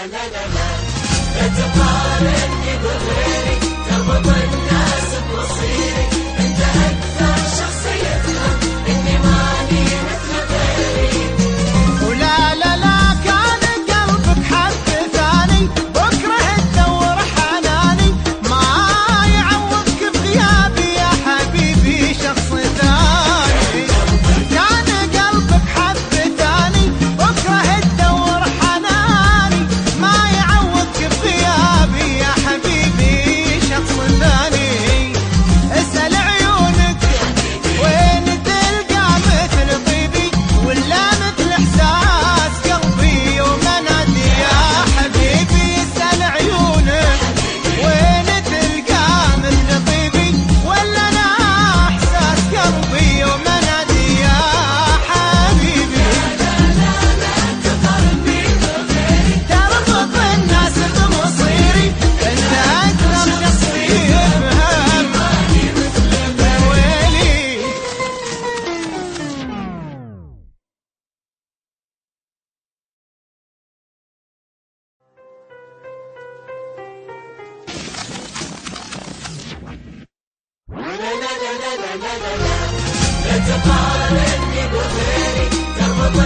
لا تقارني بغيري، تربط الناس بمصيري، انت اكثر شخص يفهم اني ماني مثل غيري. ولا لا لا كان قلبك حب ثاني، بكره تدور حناني، ما يعوضك بغيابي يا حبيبي شخص ثاني. كان قلبك حب ثاني، بكره تدور حناني، ما يعوضك بغيابي يا حبيبي شخص ثاني. اسأل عيونك وين تلقى مثل طيبي، ولا مثل احساس قلبي يوم انادي يا حبيبي. اسأل عيونك وين تلقى مثل طيبي، ولا انا احساس قلبي يوم انادي يا حبيبي. تربط الناس بمصيري، انت اكثر شخص يفهم ويلي. لا تقارني بغيري، تربط